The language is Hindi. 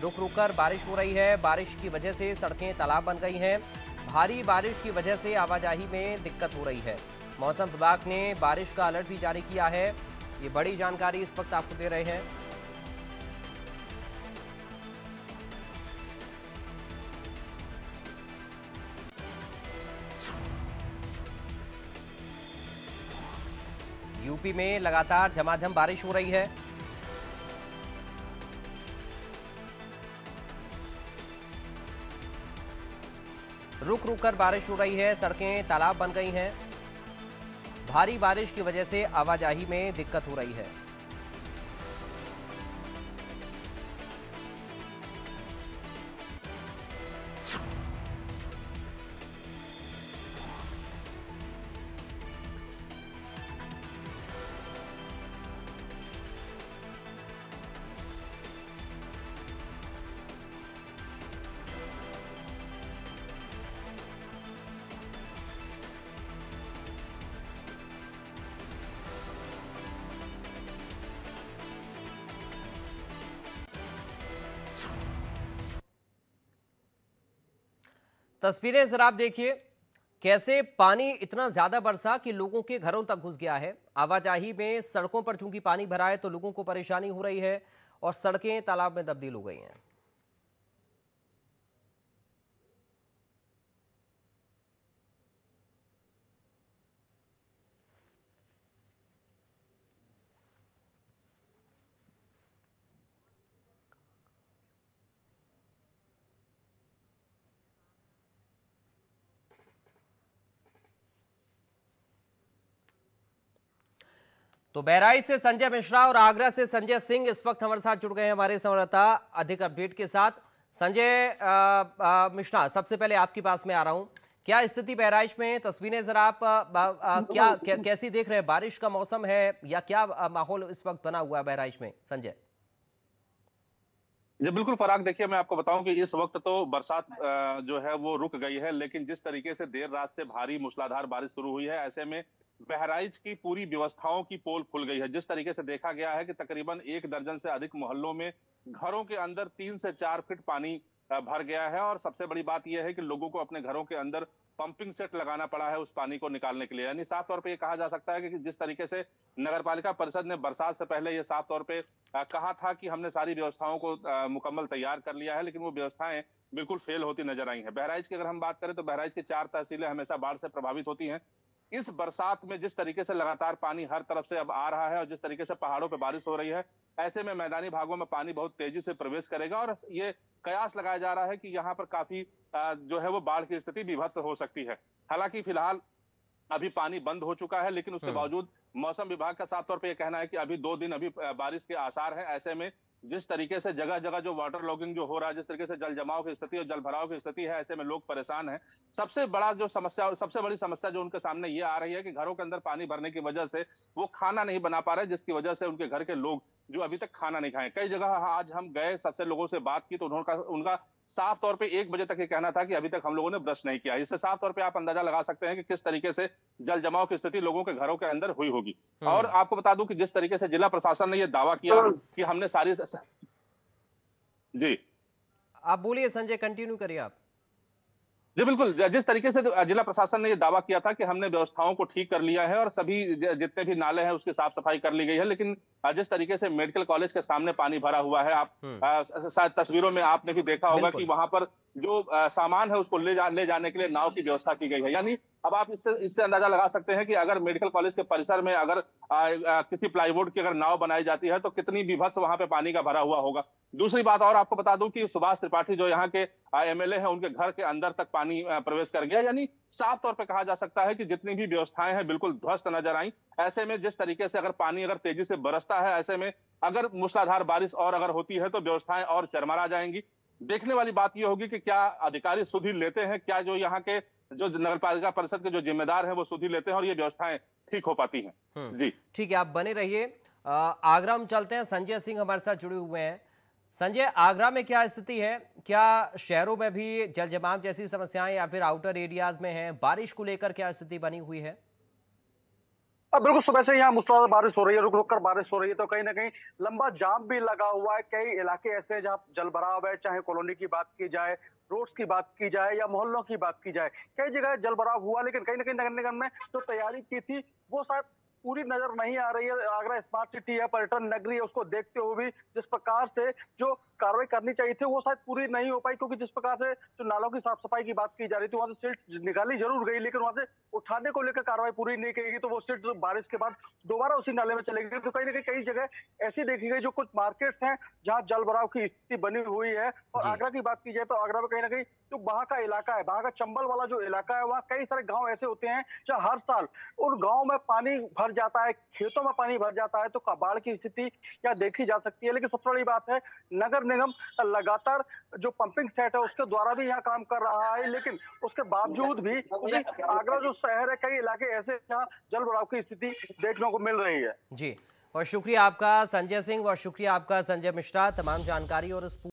रुक रुक कर बारिश हो रही है। बारिश की वजह से सड़कें तालाब बन गई हैं। भारी बारिश की वजह से आवाजाही में दिक्कत हो रही है। मौसम विभाग ने बारिश का अलर्ट भी जारी किया है। ये बड़ी जानकारी इस वक्त आपको दे रहे हैं। यूपी में लगातार झमाझम बारिश हो रही है। रुक रुक कर बारिश हो रही है। सड़कें तालाब बन गई हैं। भारी बारिश की वजह से आवाजाही में दिक्कत हो रही है। तस्वीरें जरा आप देखिए, कैसे पानी इतना ज्यादा बरसा कि लोगों के घरों तक घुस गया है। आवाजाही में सड़कों पर चूंकि पानी भरा है तो लोगों को परेशानी हो रही है और सड़कें तालाब में तब्दील हो गई हैं। तो बहराइच से संजय मिश्रा और आगरा से संजय सिंह इस वक्त हमारे साथ जुड़ गए हैं हमारे संवाददाता अधिक अपडेट के साथ। संजय मिश्रा, सबसे पहले आपके पास में आ रहा हूं। क्या स्थिति बहराइच में, तस्वीरें जरा आप कैसी देख रहे हैं? बारिश का मौसम है या क्या माहौल इस वक्त बना हुआ है बहराइच में? संजय जी बिल्कुल फराग, देखिए मैं आपको बताऊं कि इस वक्त तो बरसात जो है वो रुक गई है, लेकिन जिस तरीके से देर रात से भारी मूसलाधार बारिश शुरू हुई है, ऐसे में बहराइच की पूरी व्यवस्थाओं की पोल खुल गई है। जिस तरीके से देखा गया है कि तकरीबन 1 दर्जन से अधिक मोहल्लों में घरों के अंदर 3 से 4 फीट पानी भर गया है। और सबसे बड़ी बात यह है कि लोगों को अपने घरों के अंदर पंपिंग सेट लगाना पड़ा है उस पानी को निकालने के लिए। यानी साफ तौर पे ये कहा जा सकता है कि जिस तरीके से नगर पालिका परिषद ने बरसात से पहले ये साफ तौर पे कहा था कि हमने सारी व्यवस्थाओं को मुकम्मल तैयार कर लिया है, लेकिन वो व्यवस्थाएं बिल्कुल फेल होती नजर आई हैं। बहराइच की अगर हम बात करें तो बहराइच की 4 तहसीलें हमेशा बाढ़ से प्रभावित होती हैं। इस बरसात में जिस तरीके से लगातार पानी हर तरफ से अब आ रहा है और जिस तरीके से पहाड़ों पर बारिश हो रही है, ऐसे में मैदानी भागों में पानी बहुत तेजी से प्रवेश करेगा और ये कयास लगाया जा रहा है कि यहाँ पर काफी जो है वो बाढ़ की स्थिति विभत्स हो सकती है। हालांकि फिलहाल अभी पानी बंद हो चुका है, लेकिन उसके बावजूद मौसम विभाग का साफ तौर पे यह कहना है कि अभी 2 दिन अभी बारिश के आसार हैं। ऐसे में जिस तरीके से जगह जगह जो वाटर लॉगिंग जो हो रहा है, जिस तरीके से जल जमाव की स्थिति और जल भराव की स्थिति है, ऐसे में लोग परेशान हैं। सबसे बड़ी समस्या जो उनके सामने ये आ रही है कि घरों के अंदर पानी भरने की वजह से वो खाना नहीं बना पा रहे, जिसकी वजह से उनके घर के लोग जो अभी तक खाना नहीं खाए। कई जगह आज हम गए, सबसे लोगों से बात की तो उनका साफ तौर पे 1 बजे तक ये कहना था कि अभी तक हम लोगों ने ब्रश नहीं किया। इससे साफ तौर पे आप अंदाजा लगा सकते हैं कि किस तरीके से जल जमाव की स्थिति लोगों के घरों के अंदर हुई होगी। और आपको बता दूं कि जिस तरीके से जिला प्रशासन ने यह दावा किया कि हमने सारी जी आप बोलिए संजय, कंटिन्यू करिए आप। जी बिल्कुल, जिस तरीके से जिला प्रशासन ने ये दावा किया था कि हमने व्यवस्थाओं को ठीक कर लिया है और सभी जितने भी नाले हैं उसकी साफ सफाई कर ली गई है, लेकिन जिस तरीके से मेडिकल कॉलेज के सामने पानी भरा हुआ है, आप शायद तस्वीरों में आपने भी देखा होगा कि वहां पर जो सामान है उसको ले जाने के लिए नाव की व्यवस्था की गई है। यानी अब आप इससे अंदाजा लगा सकते हैं कि अगर मेडिकल कॉलेज के परिसर में अगर किसी प्लाईवुड की अगर नाव बनाई जाती है तो कितनी विभत्स वहां पे पानी का भरा हुआ होगा। दूसरी बात और आपको बता दूं कि सुभाष त्रिपाठी जो यहाँ के एमएलए हैं, उनके घर के अंदर तक पानी प्रवेश कर गया। यानी साफ तौर पे कहा जा सकता है कि जितनी भी व्यवस्थाएं हैं बिल्कुल ध्वस्त नजर आई। ऐसे में जिस तरीके से अगर पानी अगर तेजी से बरसता है, ऐसे में अगर मूसलाधार बारिश और अगर होती है तो व्यवस्थाएं और चरमरा जाएंगी। देखने वाली बात यह होगी कि क्या अधिकारी सुधि लेते हैं, क्या जो यहाँ के जो नगर पालिका परिषद के जो जिम्मेदार हैं वो सुधि लेते हैं और ये व्यवस्थाएं ठीक हो पाती हैं। जी ठीक है, आप बने रहिए। आगरा हम चलते हैं, संजय सिंह हमारे साथ जुड़े हुए हैं। संजय, आगरा में क्या स्थिति है? क्या शहरों में भी जल जमाव जैसी समस्याएं या फिर आउटर एरियाज में है? बारिश को लेकर क्या स्थिति बनी हुई है? बिल्कुल, सुबह से यहाँ मूसलाधार बारिश हो रही है, रुक-रुक कर बारिश हो रही है, तो कहीं न कहीं लंबा जाम भी लगा हुआ है। कई इलाके ऐसे हैं जहाँ जलभराव है, चाहे कॉलोनी की बात की जाए, रोड्स की बात की जाए या मोहल्लों की बात की जाए। कई जगह जलभराव हुआ, लेकिन कहीं न कहीं नगर निगम ने जो तैयारी की थी, वो शायद पूरी नज़र नहीं आ रही है। आगरा स्मार्ट सिटी है, पर्यटन नगरी है, उसको देखते हुए भी जिस प्रकार से जो कार्रवाई करनी चाहिए थी, वो शायद पूरी नहीं हो पाई, क्योंकि जिस प्रकार से जो नालों की साफ-सफाई की बात की जा रही थी, वहाँ से सिल्ट निकाली ज़रूर गई, लेकिन वहाँ से उठाने को लेकर कार्रवाई पूरी नहीं की गई, तो वो सिल्ट बारिश के बाद दोबारा उसी नाले में चले गए। तो कहीं न कहीं कई जगह ऐसी देखी गई, जो कुछ मार्केट्स हैं, जहाँ जल-भराव की स्थिति बनी हुई है। और जी। आगरा की बात की जाए, तो आगरा में कहीं न कहीं जो वहाँ का इलाका है, वहाँ का चंबल वाला जो इलाका है, वहाँ कई सारे गाँव ऐसे होते हैं, जहाँ हर साल उन गाँव में पानी भर जाता है, खेतों में पानी भर जाता है, तो बाढ़ की स्थिति क्या देखी जा सकती है। लेकिन सबसे बड़ी बात है, नगर निगम लगातार जो पंपिंग सेट है, उसके द्वारा भी यहाँ काम कर रहा है, लेकिन उसके बावजूद भी आगरा जो शहर है, कई इलाके ऐसे हैं जहाँ जल-भराव की स्थिति देखने को मिल रही है। जी, और शुक्रिया आपका संजय सिंह और शुक्रिया आपका संजय मिश्रा, तमाम जानकारी और इस